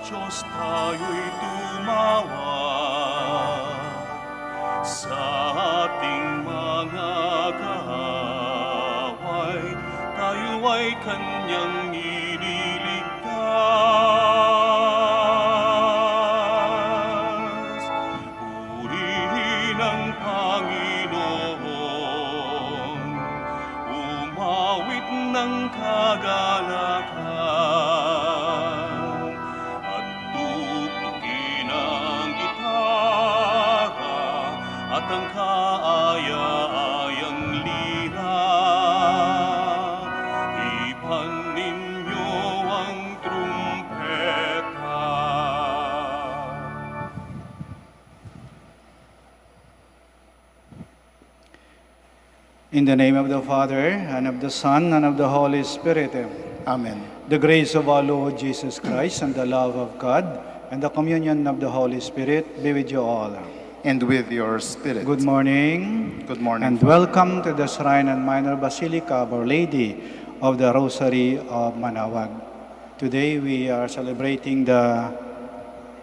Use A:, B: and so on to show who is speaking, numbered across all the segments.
A: Diyos tayo'y tumawag sa ating mga kaaway, tayo ay Kanyang ililigtas. Purihin ang Panginoon, umawit ng kagalakan, at tutukin ang gitara at ang kaaya-ayang lira. Ipan ninyo ang trumpeta.
B: In the name of the Father, and of the Son, and of the Holy Spirit.
C: Amen.
B: The grace of our Lord Jesus Christ, and the love of God, and the communion of the Holy Spirit be with you all.
C: And with your spirit.
B: Good morning.
C: Good morning.
B: And welcome to the Shrine and Minor Basilica of Our Lady of the Rosary of Manaoag. Today we are celebrating the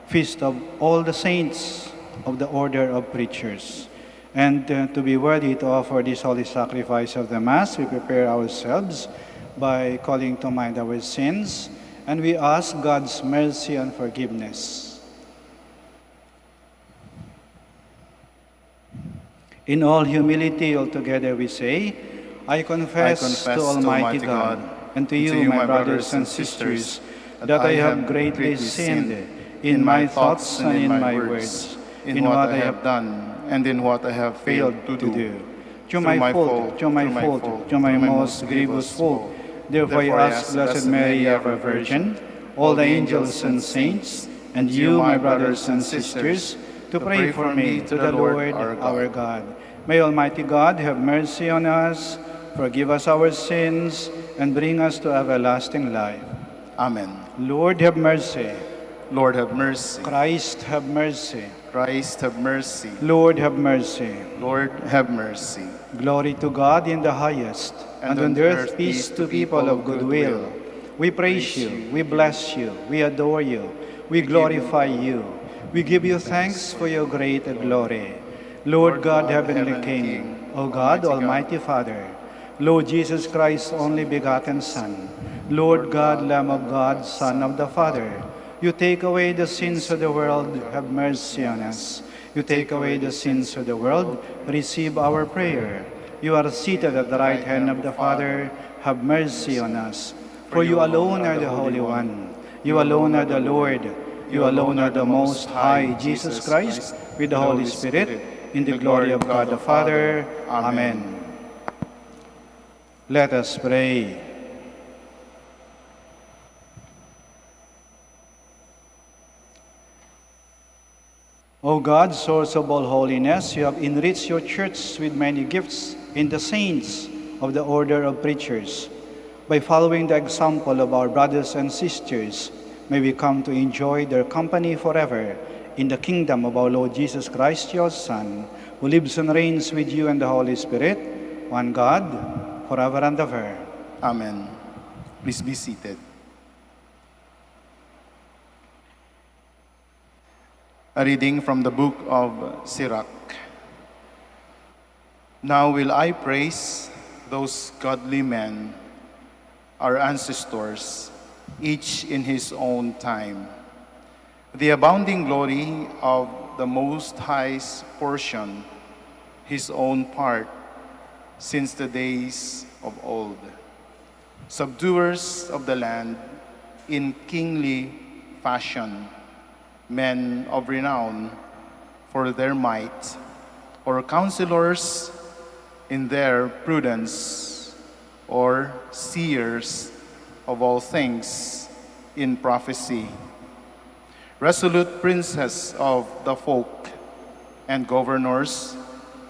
B: feast of all the saints of the Order of Preachers. And to be worthy to offer this holy sacrifice of the Mass, we prepare ourselves by calling to mind our sins, and we ask God's mercy and forgiveness. In all humility, altogether we say, I confess to Almighty God and to you, my brothers and sisters, that I have greatly sinned in my thoughts and in my words, in what I have done
C: and in what I have failed to do.
B: To my fault, to my most grievous fault. Therefore I ask Blessed Mary, ever Virgin, all the angels and saints, and you, my brothers and sisters, to pray for me to the Lord our God. May Almighty God have mercy on us, forgive us our sins, and bring us to everlasting life.
C: Amen.
B: Lord, have mercy.
C: Lord, have mercy.
B: Christ, have mercy.
C: Christ, have mercy.
B: Lord, have mercy.
C: Lord, have mercy.
B: Glory to God in the highest, and on earth peace to people of good will. We praise you, we bless you, we adore you, we glorify you. We give you thanks for your great glory. Lord God, Heavenly King, O God, Almighty Father, Lord Jesus Christ, only begotten Son, Lord God, Lamb of God, Son of the Father, you take away the sins of the world, have mercy on us. You take away the sins of the world, receive our prayer. You are seated at the right hand of the Father, have mercy on us. For you alone are the Holy One. You alone are the Lord. You alone are the Most High, Jesus Christ, with the Holy Spirit, in the glory of God the Father. Amen. Let us pray. O God, source of all holiness, you have enriched your church with many gifts in the saints of the Order of Preachers. By following the example of our brothers and sisters, may we come to enjoy their company forever in the kingdom of our Lord Jesus Christ, your Son, who lives and reigns with you and the Holy Spirit, one God, forever and ever.
C: Amen. Please be seated. A reading from the book of Sirach. Now will I praise those godly men, our ancestors, each in his own time. The abounding glory of the Most High's portion, his own part, since the days of old. Subduers of the land in kingly fashion, men of renown for their might, or counselors in their prudence, or seers of all things in prophecy, resolute princes of the folk, and governors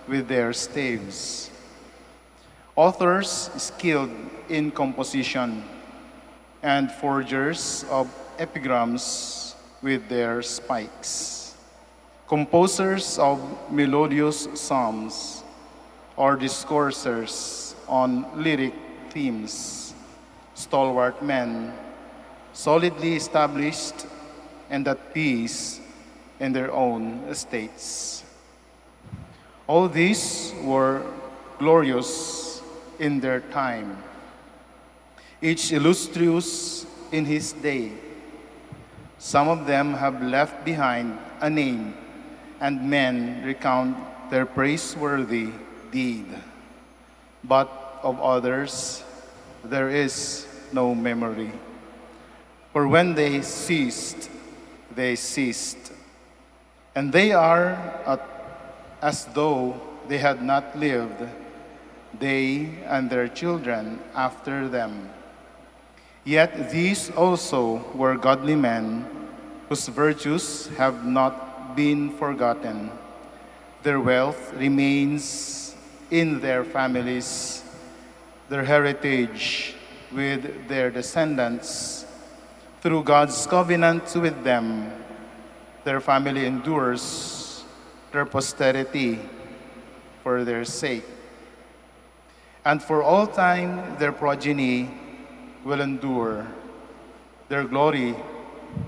C: with their staves, authors skilled in composition, and forgers of epigrams with their spikes, composers of melodious psalms, or discoursers on lyric themes, stalwart men, solidly established and at peace in their own estates. All these were glorious in their time, each illustrious in his day. Some of them have left behind a name, and men recount their praiseworthy deed. But of others there is no memory. For when they ceased, and they are as though they had not lived, they and their children after them. Yet these also were godly men, whose virtues have not been forgotten. Their wealth remains in their families, their heritage with their descendants. Through God's covenant with them, their family endures, their posterity for their sake. And for all time their progeny will endure. Their glory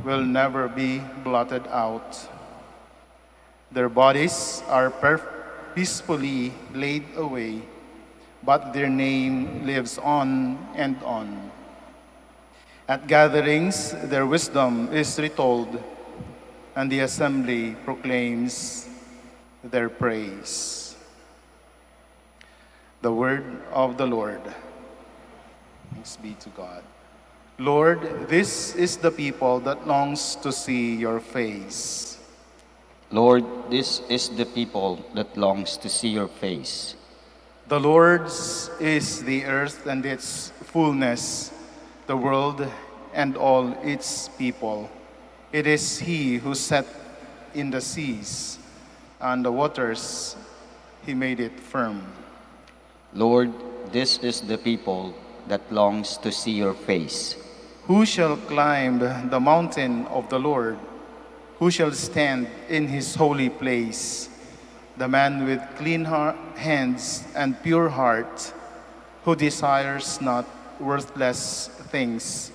C: will never be blotted out. Their bodies are peacefully laid away, but their name lives on and on. At gatherings, their wisdom is retold, and the assembly proclaims their praise. The word of the Lord. Thanks be to God. Lord, this is the people that longs to see your face.
D: Lord, this is the people that longs to see your face.
C: The Lord's is the earth and its fullness, the world and all its people. It is he who set in the seas, and the waters he made it firm.
D: Lord, this is the people that longs to see your face.
C: Who shall climb the mountain of the Lord? Who shall stand in his holy place? The man with clean hands and pure heart, who desires not worthless things,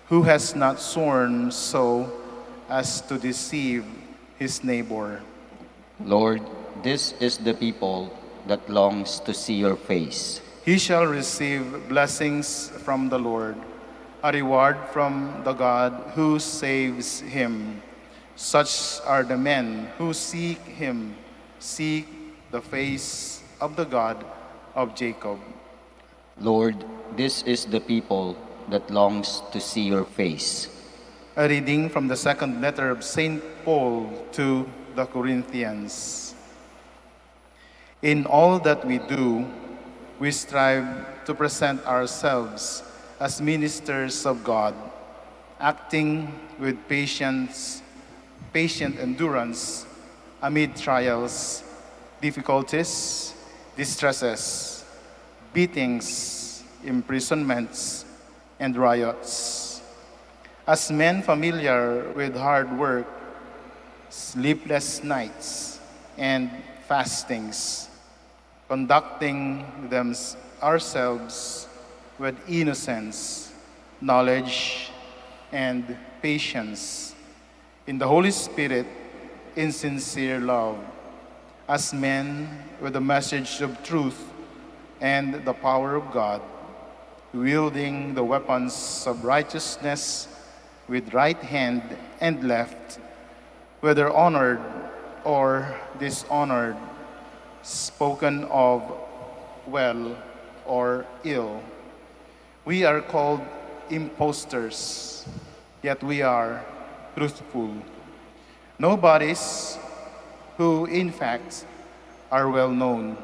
C: who has not sworn so as to deceive his neighbor.
D: Lord, this is the people that longs to see your face.
C: He shall receive blessings from the Lord, a reward from the God who saves him. Such are the men who seek him, seek the face of the God of Jacob.
D: Lord, this is the people that longs to see your face.
C: A reading from the second letter of St. Paul to the Corinthians. In all that we do, we strive to present ourselves as ministers of God, acting with patient endurance amid trials, difficulties, distresses, beatings, imprisonments, and riots. As men familiar with hard work, sleepless nights, and fastings, conducting ourselves with innocence, knowledge, and patience, in the Holy Spirit, in sincere love, as men with the message of truth and the power of God, wielding the weapons of righteousness with right hand and left, whether honored or dishonored, spoken of well or ill. We are called impostors, yet we are truthful. Nobodies who in fact are well known,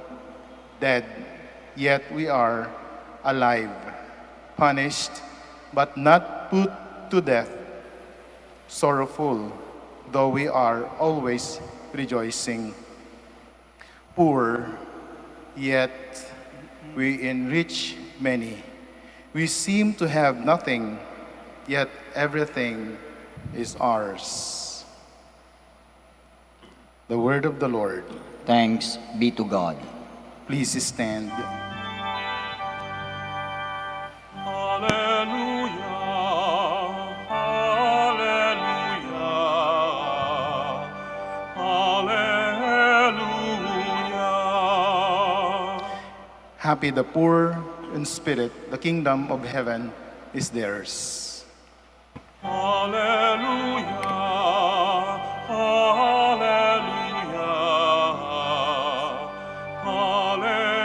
C: dead, yet we are alive, punished but not put to death, sorrowful, though we are always rejoicing, poor, yet we enrich many. We seem to have nothing, yet everything is ours. The word of the Lord.
D: Thanks be to God.
C: Please stand.
A: Hallelujah, hallelujah.
C: Happy the poor in spirit, the kingdom of heaven is theirs.
A: Hallelujah, hallelujah, hallelujah.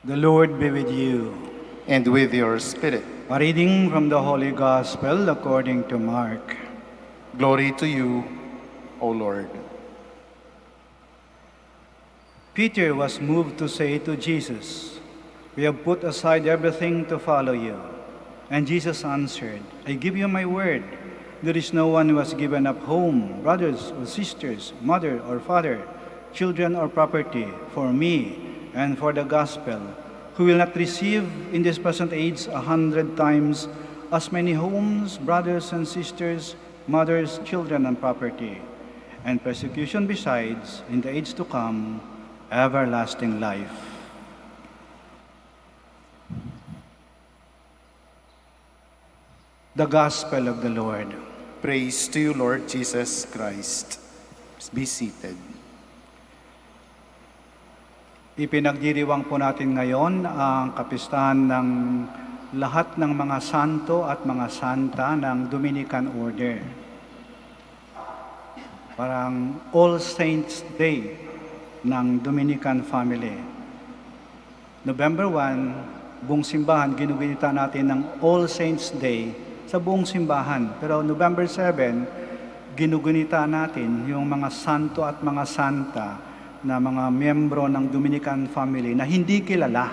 B: The Lord be with you.
C: And with your spirit.
B: A reading from the Holy Gospel according to Mark.
C: Glory to you, O Lord.
B: Peter was moved to say to Jesus, "We have put aside everything to follow you." And Jesus answered, "I give you my word. There is no one who has given up home, brothers or sisters, mother or father, children or property, for me and for the gospel, who will not receive in this present age 100 times as many homes, brothers and sisters, mothers, children, and property, and persecution besides, in the age to come, everlasting life." The Gospel of the Lord.
C: Praise to you, Lord Jesus Christ. Be seated.
B: Ipinagdiriwang po natin ngayon ang kapistahan ng lahat ng mga santo at mga santa ng Dominican Order. Parang All Saints Day ng Dominican family. November 1, buong simbahan, ginugunita natin ng All Saints Day sa buong simbahan. Pero November 7, ginugunita natin yung mga santo at mga santa na mga miyembro ng Dominican family na hindi kilala,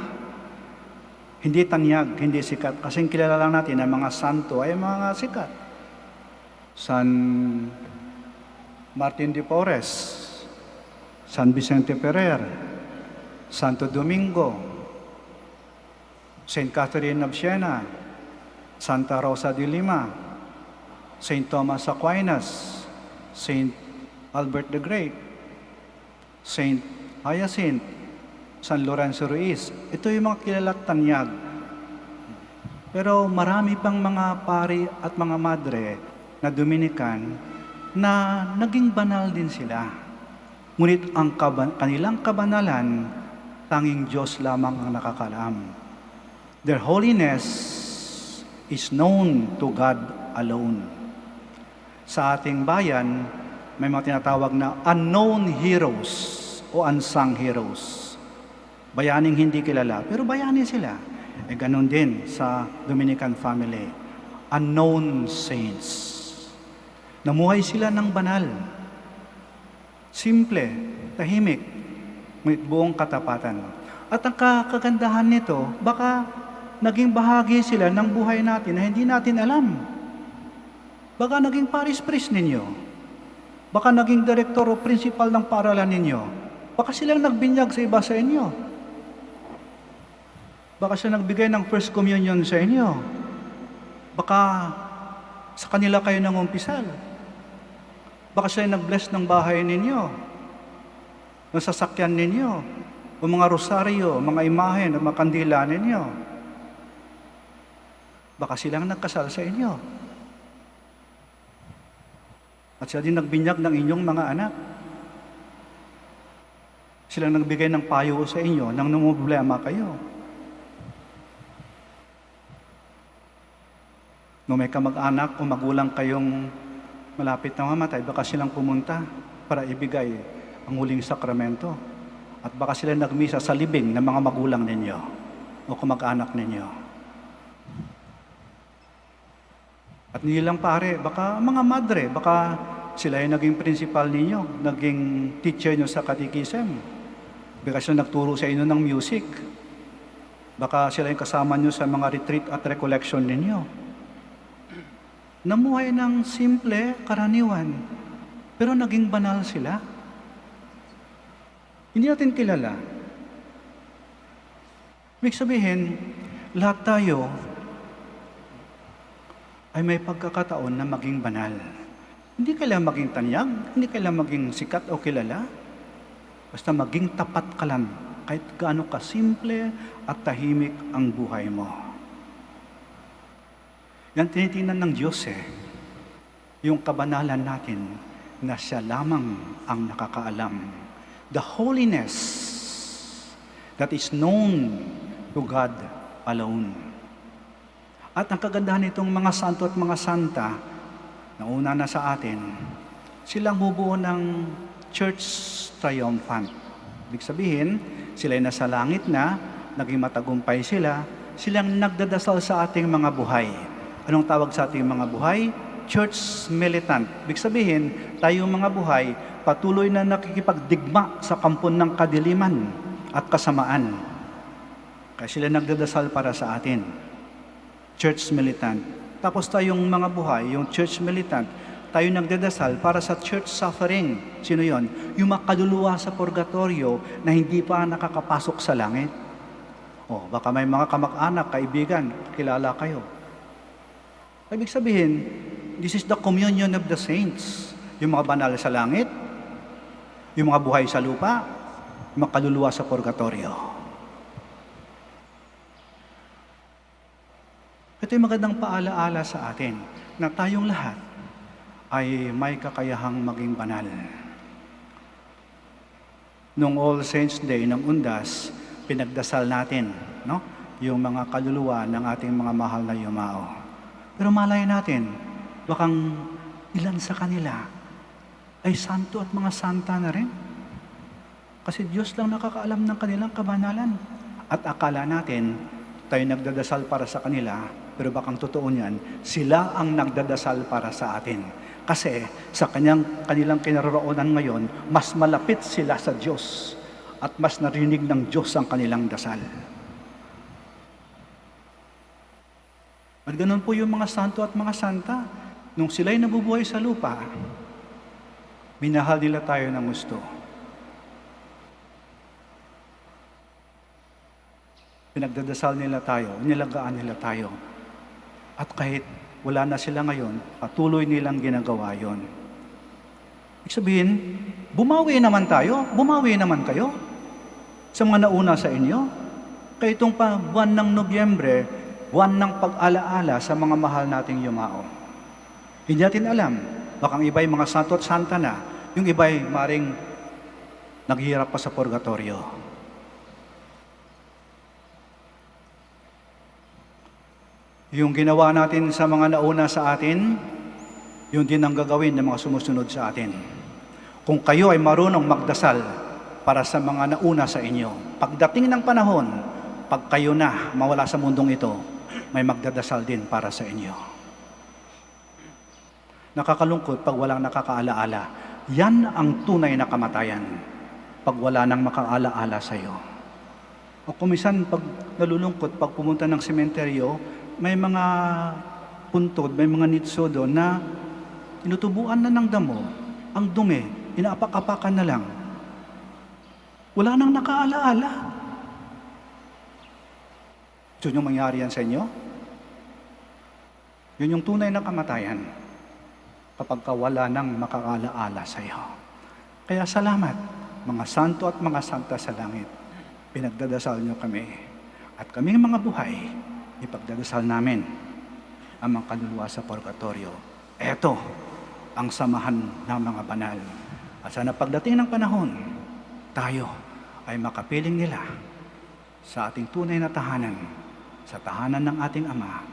B: hindi tanyag, hindi sikat. Kasi kilala lang natin na mga santo ay mga sikat. San Martin de Porres, San Vicente Ferrer, Santo Domingo, Saint Catherine of Siena, Santa Rosa de Lima, Saint Thomas Aquinas, Saint Albert the Great, Saint Hyacinth, San Lorenzo Ruiz. Ito yung mga kilala't tanyag. Pero marami pang mga pari at mga madre na Dominican na naging banal din sila. Ngunit ang kanilang kabanalan, tanging Diyos lamang ang nakakalam. Their holiness is known to God alone. Sa ating bayan, may mga tinatawag na unknown heroes o unsung heroes. Bayaning hindi kilala, pero bayani sila. Ganon din sa Dominican family. Unknown saints. Namuhay sila ng banal. Simple, tahimik, ngunit buong katapatan. At ang kagandahan nito, baka naging bahagi sila ng buhay natin na hindi natin alam. Baka naging parish priest ninyo. Baka naging direktor o principal ng paaralan ninyo. Baka silang nagbinyag sa iba sa inyo. Baka sila nagbigay ng first communion sa inyo. Baka sa kanila kayo nangumpisal. Baka sila nag-bless ng bahay ninyo, ng sasakyan ninyo, o mga rosaryo, mga imahen, o mga kandila ninyo. Baka silang nagkasal sa inyo. At sila din nagbinyag ng inyong mga anak. Sila nagbigay ng payo sa inyo nang namumblema kayo. No may kamag-anak o magulang kayong malapit na mamatay, baka silang pumunta para ibigay ang huling sakramento. At baka sila nagmisa sa libing ng mga magulang ninyo o kamag-anak ninyo. At hindi lang pare, baka mga madre, baka sila ay naging principal ninyo, naging teacher nyo sa catechism. Baka sila nagturo sa inyo ng music. Baka sila yung kasama nyo sa mga retreat at recollection ninyo. Namuhay ng simple, karaniwan, pero naging banal sila. Hindi natin kilala. Ibig sabihin, lahat tayo ay may pagkakataon na maging banal. Hindi kailangan maging tanyag, hindi kailangan maging sikat o kilala. Basta maging tapat ka lang, kahit gaano ka simple at tahimik ang buhay mo. Yan tinitingnan ng Diyos yung kabanalan natin na siya lamang ang nakakaalam. The holiness that is known to God alone. At ang kagandahan nitong mga santo at mga santa, nauna na sa atin, silang bubuo ng church triumphant. Ibig sabihin, sila'y nasa langit na, naging matagumpay sila, silang nagdadasal sa ating mga buhay. Anong tawag sa ating mga buhay? Church militant. Ibig sabihin, tayong mga buhay, patuloy na nakikipagdigma sa kampon ng kadiliman at kasamaan. Kaya sila nagdadasal para sa atin. Church militant. Tapos tayong mga buhay, yung church militant, tayo nagdadasal para sa church suffering. Sino yon? Yung makaluluwa sa purgatorio na hindi pa nakakapasok sa langit. O, baka may mga kamag-anak, kaibigan, kilala kayo. Ibig sabihin, this is the communion of the saints. Yung mga banal sa langit, yung mga buhay sa lupa, yung makaluluwa sa purgatorio. Ito yung magandang paalaala sa atin na tayong lahat ay may kakayahang maging banal. Noong All Saints Day ng Undas, pinagdasal natin, no? Yung mga kaluluwa ng ating mga mahal na yumao. Pero malay natin, bakang ilan sa kanila ay santo at mga santa na rin. Kasi Diyos lang nakakaalam ng kanilang kabanalan. At akala natin, tayo nagdadasal para sa kanila, pero bakang totoo niyan, sila ang nagdadasal para sa atin. Kasi sa kanilang kinaroroonan ngayon, mas malapit sila sa Diyos at mas narinig ng Diyos ang kanilang dasal. At ganun po yung mga santo at mga santa. Nung sila'y nabubuhay sa lupa, minahal nila tayo ng gusto. Pinagdadasal nila tayo, nilagaan nila tayo. At kahit wala na sila ngayon, patuloy nilang ginagawa yon. Ibig sabihin, bumawi naman tayo, bumawi naman kayo sa mga nauna sa inyo. Kaya itong buwan ng Nobyembre, buwan ng pag-alaala sa mga mahal nating yumao. Hindi natin alam, bakang iba'y mga santo at santa na, yung iba'y maring naghihirap pa sa purgatorio. Yung ginawa natin sa mga nauna sa atin, yun din ang gagawin ng mga sumusunod sa atin. Kung kayo ay marunong magdasal para sa mga nauna sa inyo, pagdating ng panahon, pag kayo na mawala sa mundong ito, may magdadasal din para sa inyo. Nakakalungkot pag walang nakakaalaala. Yan ang tunay na kamatayan, pag wala nang makaalaala sa iyo. O kumisan, pag nalulungkot, pag pumunta ng sementeryo, may mga puntod, may mga nitso doon na tinutubuan na ng damo, ang dumi, inaapak-apakan na lang. Wala nang nakaalaala. Yun yung mangyari yan sa inyo? Yun yung tunay na kamatayan kapag wala nang makakaalaala sa iyo. Kaya salamat, mga santo at mga santa sa langit. Pinagdadasal niyo kami. At kaming mga buhay, ipagdadasal namin ang mga kaluluwa sa purgatorio. Eto ang samahan ng mga banal. At sana pagdating ng panahon, tayo ay makapiling nila sa ating tunay na tahanan, sa tahanan ng ating Ama,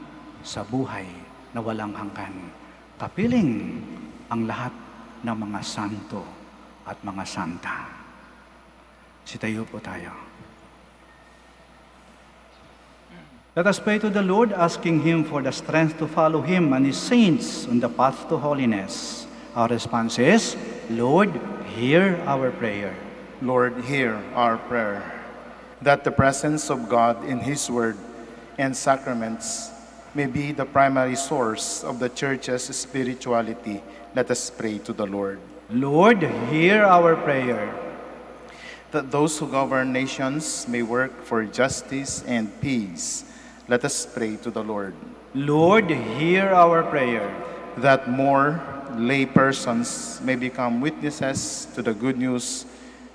B: sa buhay na walang hanggan. Kapiling ang lahat ng mga santo at mga santa. Sitayo po tayo. Let us pray to the Lord, asking Him for the strength to follow Him and His saints on the path to holiness. Our response is, Lord, hear our prayer.
C: Lord, hear our prayer. That the presence of God in His Word and sacraments may be the primary source of the Church's spirituality. Let us pray to the Lord.
B: Lord, hear our prayer.
C: That those who govern nations may work for justice and peace. Let us pray to the Lord.
B: Lord, hear our prayer.
C: That more lay persons may become witnesses to the good news,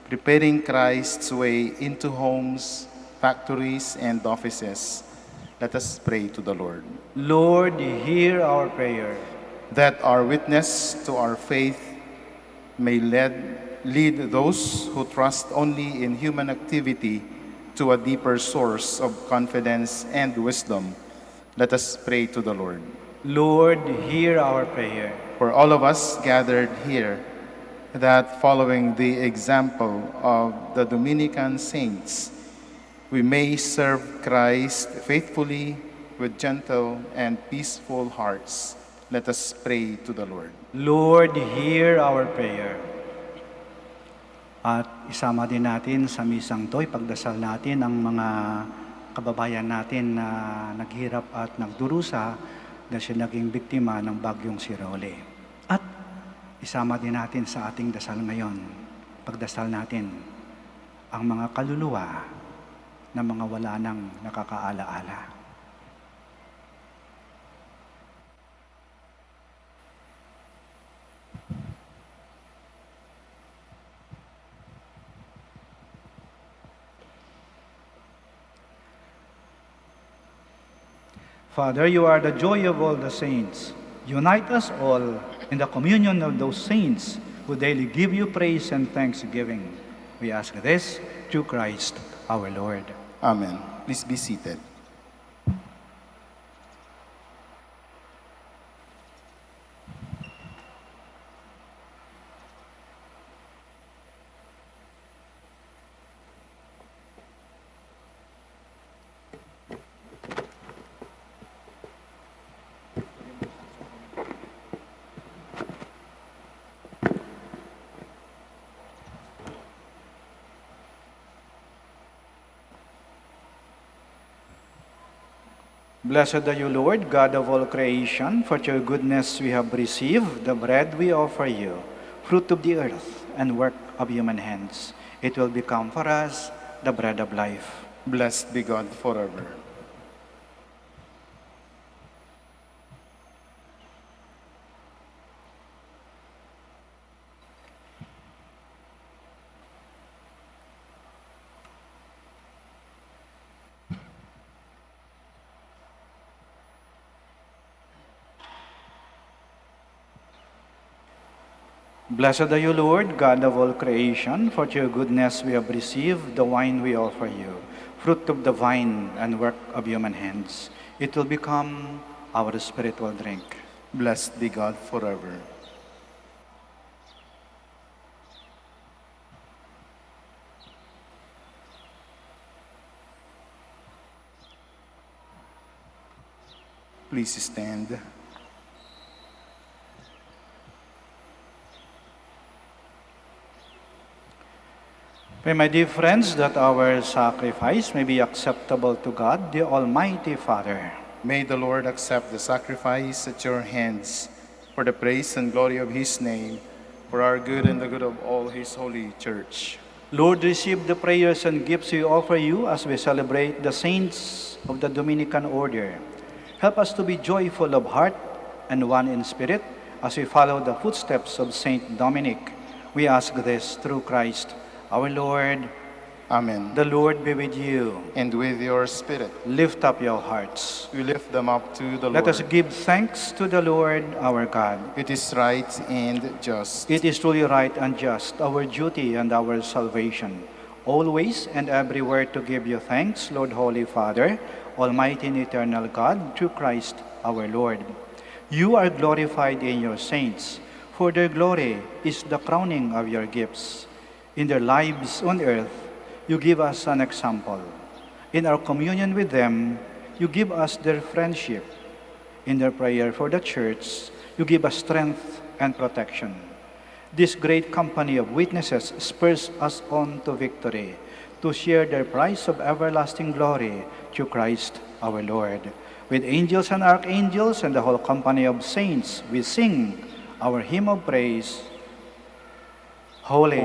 C: preparing Christ's way into homes, factories, and offices. Let us pray to the Lord.
B: Lord, hear our prayer.
C: that our witness to our faith may lead those who trust only in human activity to a deeper source of confidence and wisdom. Let us pray to the Lord.
B: Lord, hear our prayer.
C: For all of us gathered here, that following the example of the Dominican saints, we may serve Christ faithfully with gentle and peaceful hearts. Let us pray to the Lord.
B: Lord, hear our prayer. At isama din natin sa misang to, ipagdasal natin ang mga kababayan natin na naghirap at nagdurusa dahil siya naging biktima ng bagyong Sirole. At isama din natin sa ating dasal ngayon, pagdasal natin ang mga kaluluwa na mga wala nang nakakaala-ala. Father, you are the joy of all the saints. Unite us all in the communion of those saints who daily give you praise and thanksgiving. We ask this through Christ our Lord.
C: Amen. Please be seated.
B: Blessed are you, Lord, God of all creation, for your goodness we have received the bread we offer you, fruit of the earth and work of human hands. It will become for us the bread of life.
C: Blessed be God forever.
B: Blessed are you, Lord, God of all creation, for your goodness we have received the wine we offer you, fruit of the vine and work of human hands. It will become our spiritual drink.
C: Blessed be God forever. Please stand.
B: Pray, my dear friends, that our sacrifice may be acceptable to God, the Almighty Father.
C: May the Lord accept the sacrifice at your hands for the praise and glory of his name, for our good and the good of all his holy church.
B: Lord, receive the prayers and gifts we offer you as we celebrate the saints of the Dominican order. Help us to be joyful of heart and one in spirit as we follow the footsteps of Saint Dominic. We ask this through Christ our Lord.
C: Amen.
B: The Lord be with you.
C: And with your spirit,
B: Lift up your hearts.
C: we lift them up to the
B: Let
C: Lord.
B: us give thanks to the Lord our God.
C: It is right and just.
B: It is truly right and just, our duty and our salvation, always and everywhere to give you thanks, Lord, Holy Father, Almighty and eternal God, through Christ our Lord. You are glorified in your saints, for their glory is the crowning of your gifts. In their lives on earth, you give us an example. In our communion with them, you give us their friendship. In their prayer for the church, you give us strength and protection. This great company of witnesses spurs us on to victory, to share their prize of everlasting glory through Christ our Lord. With angels and archangels and the whole company of saints, we sing our hymn of praise. Holy,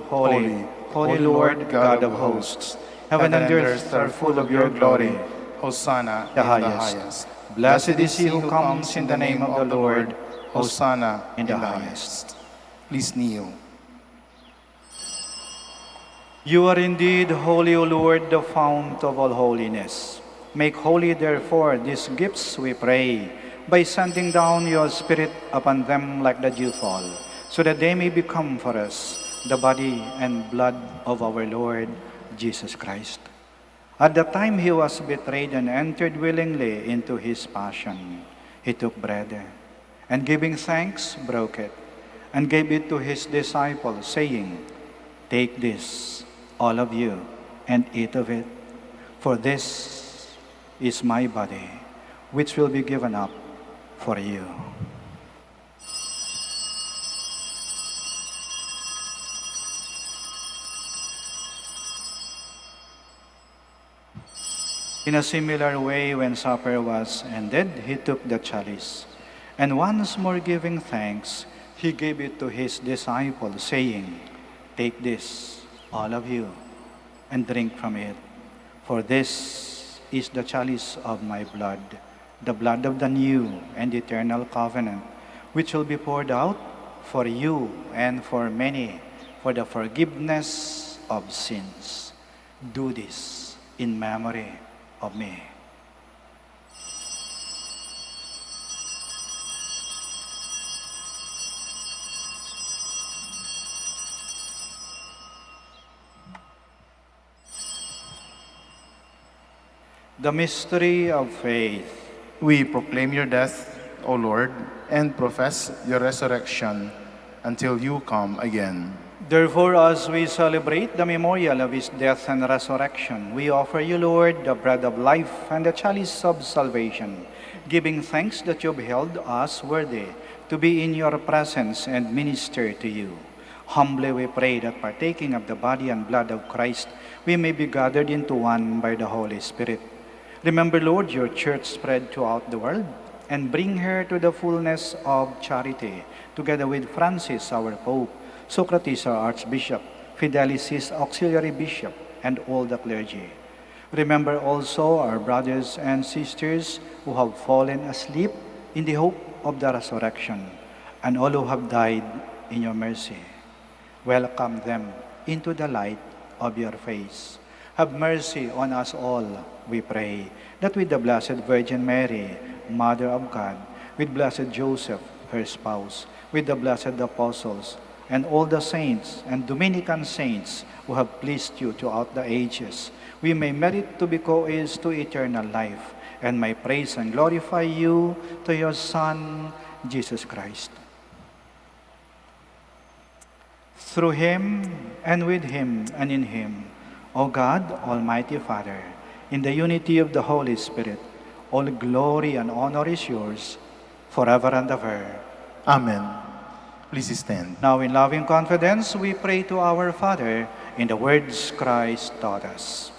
B: holy, holy Lord, God of hosts. Heaven and earth are full of your glory.
C: Hosanna
B: The
C: in the
B: highest.
C: highest.
B: Blessed is he who comes in the name of the Lord.
C: Hosanna
B: in the highest.
C: Please kneel.
B: You are indeed holy, O Lord, the fount of all holiness. Make holy, therefore, these gifts, we pray, by sending down your Spirit upon them like the dewfall, so that they may become for us the body and blood of our Lord Jesus Christ. At the time he was betrayed and entered willingly into his passion, he took bread, and giving thanks, broke it, and gave it to his disciples, saying, "Take this, all of you, and eat of it, for this is my body, which will be given up for you." In a similar way, when supper was ended, he took the chalice, and once more giving thanks, he gave it to his disciples, saying, "Take this, all of you, and drink from it, for this is the chalice of my blood, the blood of the new and eternal covenant, which will be poured out for you and for many for the forgiveness of sins. Do this in memory of me." The mystery of faith.
C: We proclaim your death, O Lord, and profess your resurrection until you come again.
B: Therefore, as we celebrate the memorial of his death and resurrection, we offer you, Lord, the bread of life and the chalice of salvation, giving thanks that you have held us worthy to be in your presence and minister to you. Humbly we pray that partaking of the body and blood of Christ, we may be gathered into one by the Holy Spirit. Remember, Lord, your church spread throughout the world, and bring her to the fullness of charity, together with Francis, our Pope, Socrates, our Archbishop, Fidelis, his auxiliary bishop, and all the clergy. Remember also our brothers and sisters who have fallen asleep in the hope of the resurrection, and all who have died in your mercy. Welcome them into the light of your face. Have mercy on us all, we pray, that with the Blessed Virgin Mary, Mother of God, with Blessed Joseph, her spouse, with the blessed apostles, and all the saints and Dominican saints who have pleased you throughout the ages, we may merit to be co-heirs to eternal life, and may praise and glorify you to your Son, Jesus Christ. Through him, and with him, and in him, O God, Almighty Father, in the unity of the Holy Spirit, all glory and honor is yours, forever and ever.
C: Amen. Please stand.
B: Now in loving confidence, we pray to our Father in the words Christ taught us.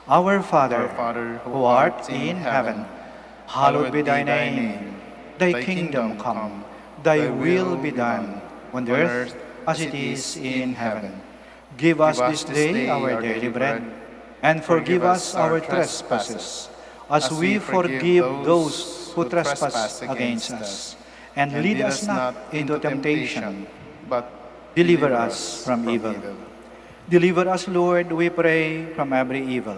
B: Our Father, who art in heaven, hallowed be thy name. Thy kingdom come, thy will be done, on earth as it is in heaven. Give us this day our daily bread, and forgive us our trespasses, as we forgive those who trespass against us. And lead us not into temptation,
C: but
B: deliver us from evil. Deliver us, Lord, we pray, from every evil.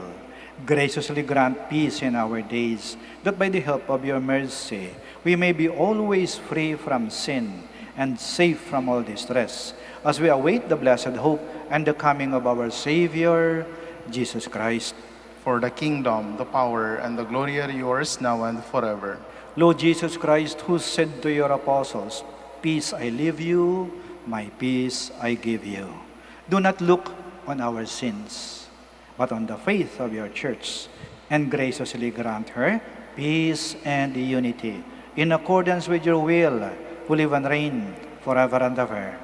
B: Graciously grant peace in our days, that by the help of your mercy, we may be always free from sin and safe from all distress, as we await the blessed hope and the coming of our Savior, Jesus Christ.
C: For the kingdom, the power, and the glory are yours now and forever.
B: Lord Jesus Christ, who said to your apostles, "Peace I leave you, my peace I give you." Do not look on our sins, but on the faith of your church, and graciously grant her peace and unity, in accordance with your will, who live and reign forever and ever.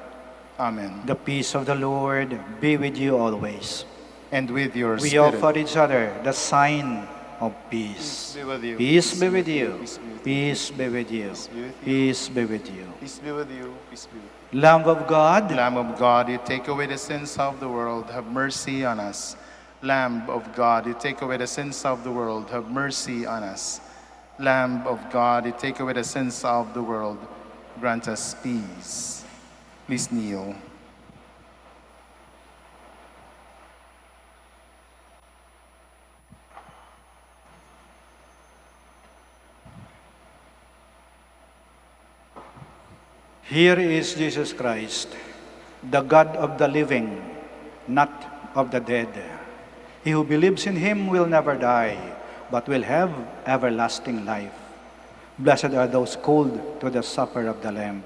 C: Amen.
B: The peace of the Lord be with you always.
C: And with your
B: We
C: spirit.
B: offer each other the sign of peace.
C: Be with you.
B: Peace be with you.
C: Peace be with you.
B: Peace be with you.
C: Peace be with you. Peace be with you.
B: Lamb of God,
C: Lamb of God, you take away the sins of the world, have mercy on us. Lamb of God, you take away the sins of the world, have mercy on us. Lamb of God, you take away the sins of the world, grant us peace. Please kneel.
B: Here is Jesus Christ, the God of the living, not of the dead. He who believes in him will never die, but will have everlasting life. Blessed are those called to the supper of the Lamb.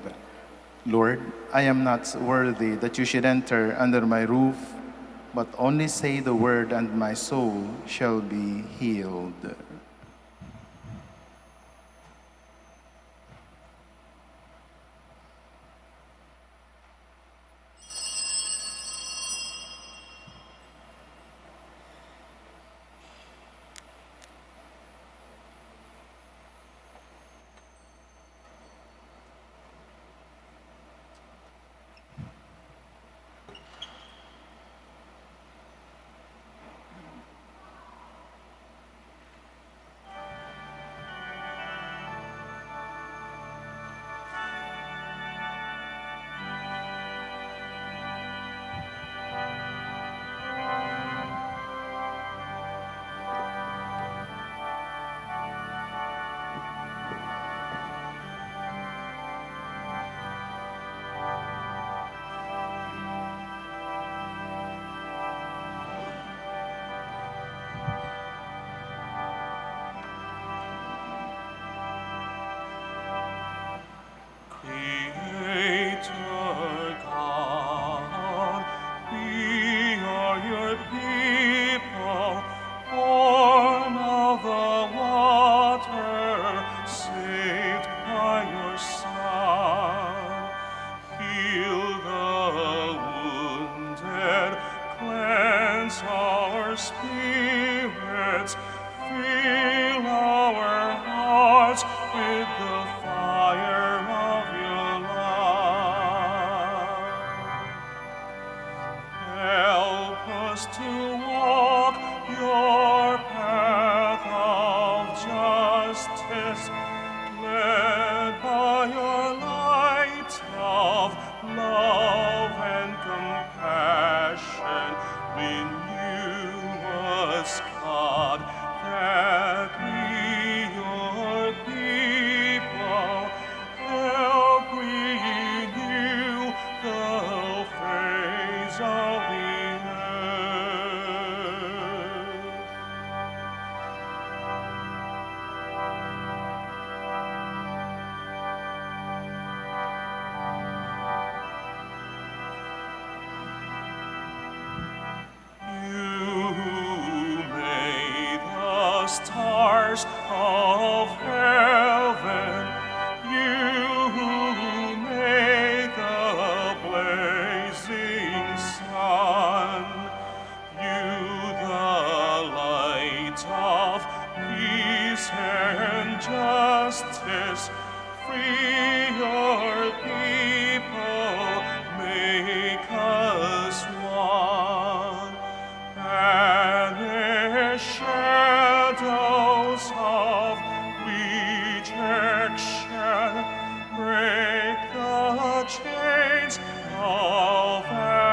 C: Lord, I am not worthy that you should enter under my roof, but only say the word and my soul shall be healed.
A: Creator God, we are your people, born of the water, saved by your Son. Heal the wounded, cleanse our spirits, fill our hearts with the fire of your love. Help us to walk your path of justice, led by your light of love and compassion. Renew us, God, that we, your people, help renew the face of the earth. You who made the stars of heaven, you who made the blazing sun, you the light of peace and justice, free your people, make us one. Banish shadows of rejection, break the chains of apathy.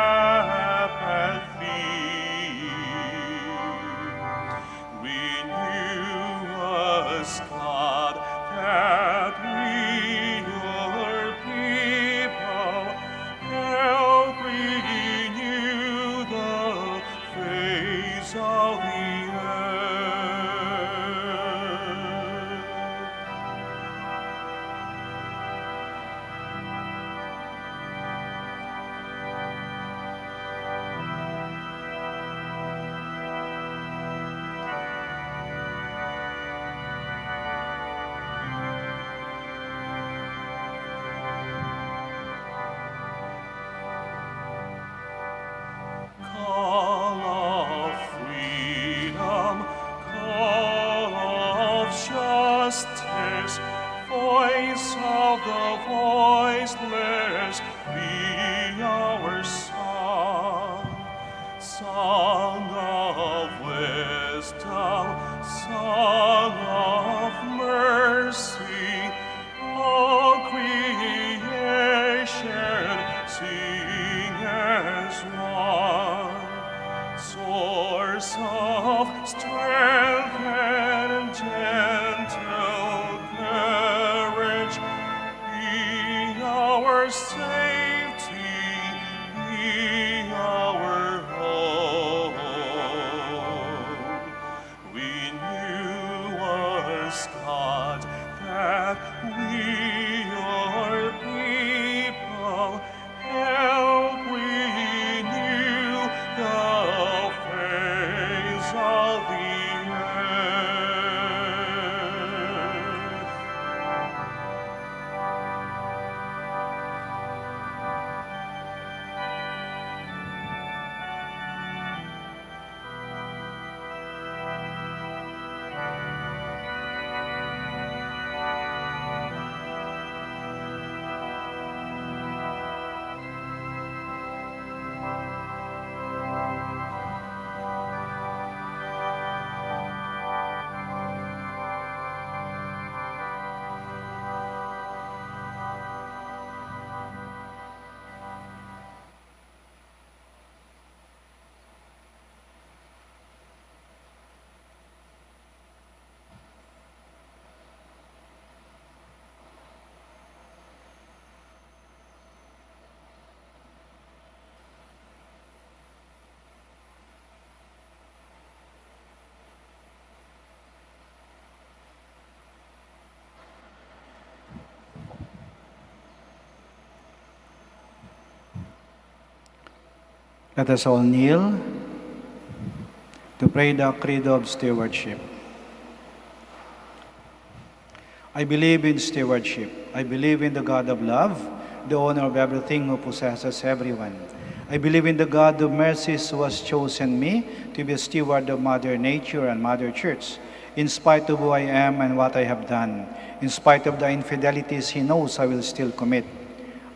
A: Renew us, God, that we, your people, help renew the face of the earth. Call of freedom, call of justice, voice of the voiceless, be our song. Song of wisdom, song of mercy, all creation sing as one. Source of strength and gentle courage, be our our safety, be our hope. We knew as God that we are people, help we knew the face of the earth.
B: Let us all kneel to pray the Creed of Stewardship. I believe in stewardship. I believe in the God of love, the owner of everything who possesses everyone. I believe in the God of mercies who has chosen me to be a steward of Mother Nature and Mother Church, in spite of who I am and what I have done, in spite of the infidelities He knows I will still commit.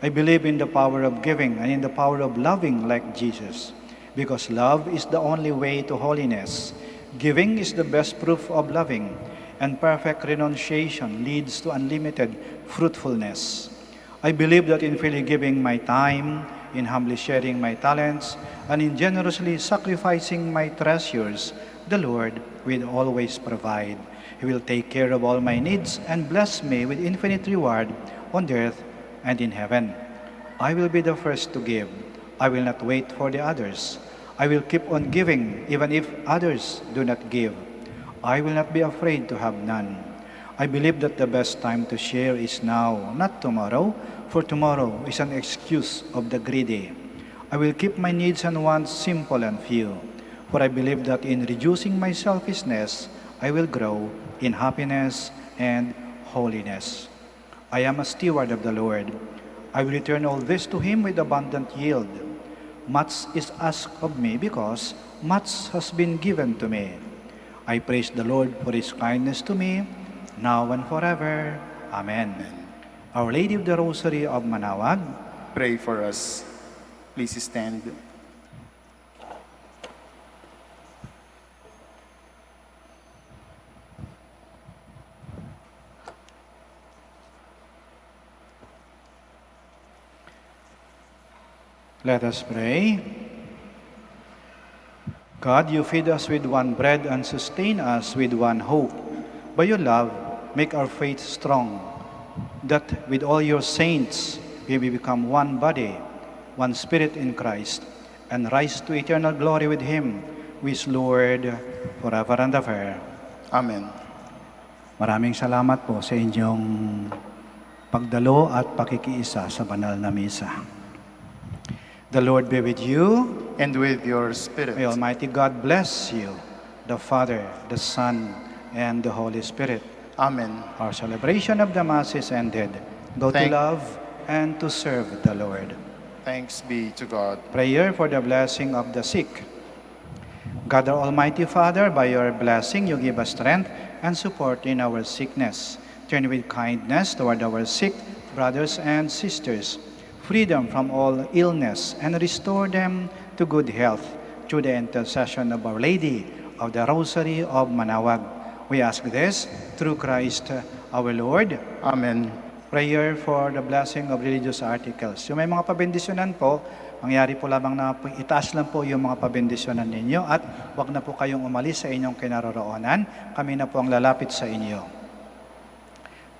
B: I believe in the power of giving and in the power of loving like Jesus, because love is the only way to holiness. Giving is the best proof of loving, and perfect renunciation leads to unlimited fruitfulness. I believe that in freely giving my time, in humbly sharing my talents, and in generously sacrificing my treasures, the Lord will always provide. He will take care of all my needs and bless me with infinite reward on earth and in heaven. I will be the first to give. I will not wait for the others. I will keep on giving even if others do not give. I will not be afraid to have none. I believe that the best time to share is now, not tomorrow, for tomorrow is an excuse of the greedy. I will keep my needs and wants simple and few, for I believe that in reducing my selfishness, I will grow in happiness and holiness. I am a steward of the Lord. I will return all this to Him with abundant yield. Much is asked of me because much has been given to me. I praise the Lord for His kindness to me, now and forever. Amen. Our Lady of the Rosary of Manaoag,
C: Pray for us. Please stand.
B: let us pray. God, you feed us with one bread and sustain us with one hope. By your love, make our faith strong, that with all your saints we may become one body, one spirit in Christ, and rise to eternal glory with Him, who is Lord forever and ever.
C: Amen.
B: Maraming salamat po sa inyong pagdalo at pakikiisa sa banal na misa. The Lord be with you.
C: And with your spirit.
B: May Almighty God bless you, the Father, the Son, and the Holy Spirit.
C: Amen.
B: Our celebration of the Mass is ended. Go to
C: Thank-
B: love and to serve the Lord.
C: Thanks be to God.
B: Prayer for the blessing of the sick. God, our Almighty Father, by your blessing you give us strength and support in our sickness. Turn with kindness toward our sick brothers and sisters, freedom from all illness, and restore them to good health through the intercession of Our Lady of the Rosary of Manaoag. We ask this through Christ our Lord.
C: Amen.
B: Prayer for the blessing of religious articles. Yung may mga pabendisyonan po, mangyari po lamang na itaas lang po yung mga pabendisyonan ninyo at wag na po kayong umalis sa inyong kinaroroonan. Kami na po ang lalapit sa inyo.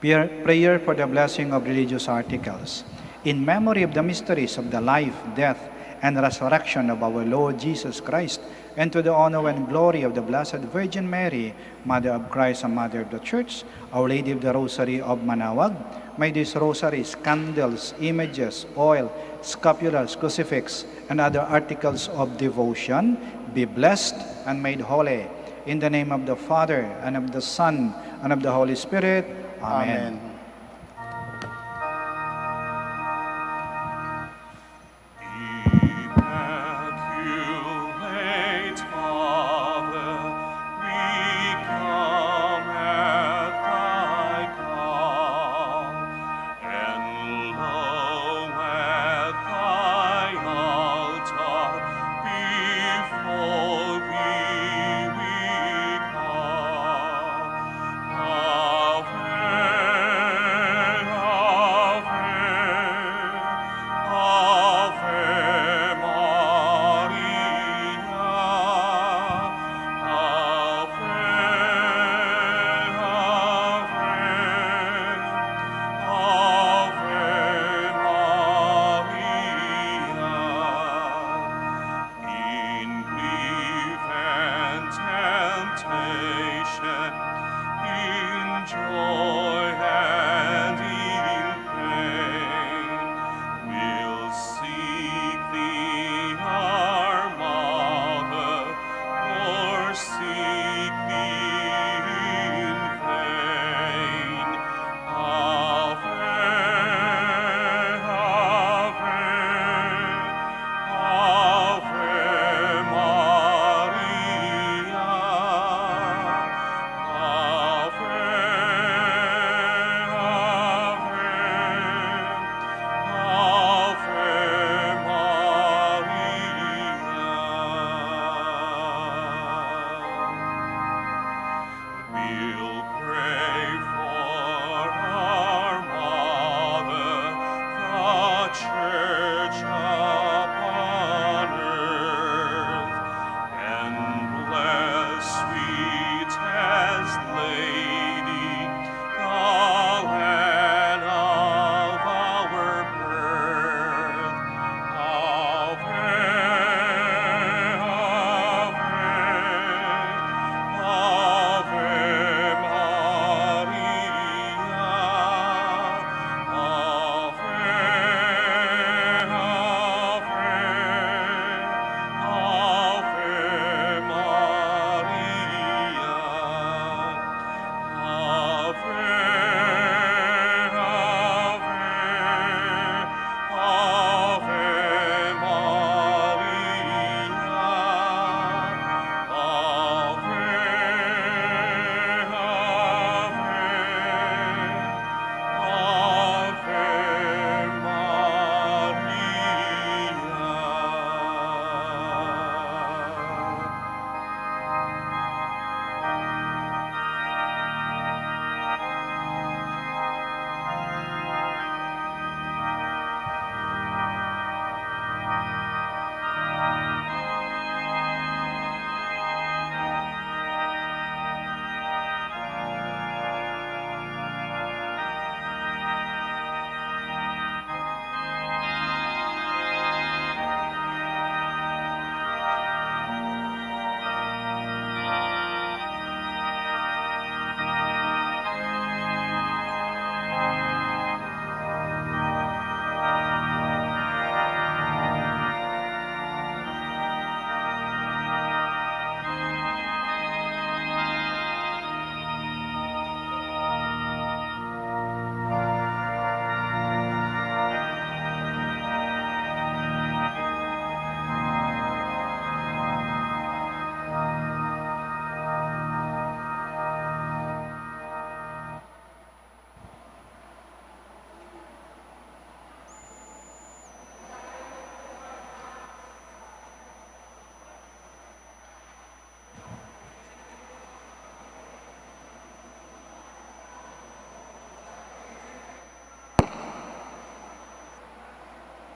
B: Prayer for the blessing of religious articles. in memory of the mysteries of the life, death, and resurrection of our Lord Jesus Christ, and to the honor and glory of the Blessed Virgin Mary, Mother of Christ and Mother of the Church, Our Lady of the Rosary of Manaoag, may these rosaries, candles, images, oil, scapulars, crucifix, and other articles of devotion be blessed and made holy. In the name of the Father, and of the Son, and of the Holy Spirit. Amen.
C: Amen.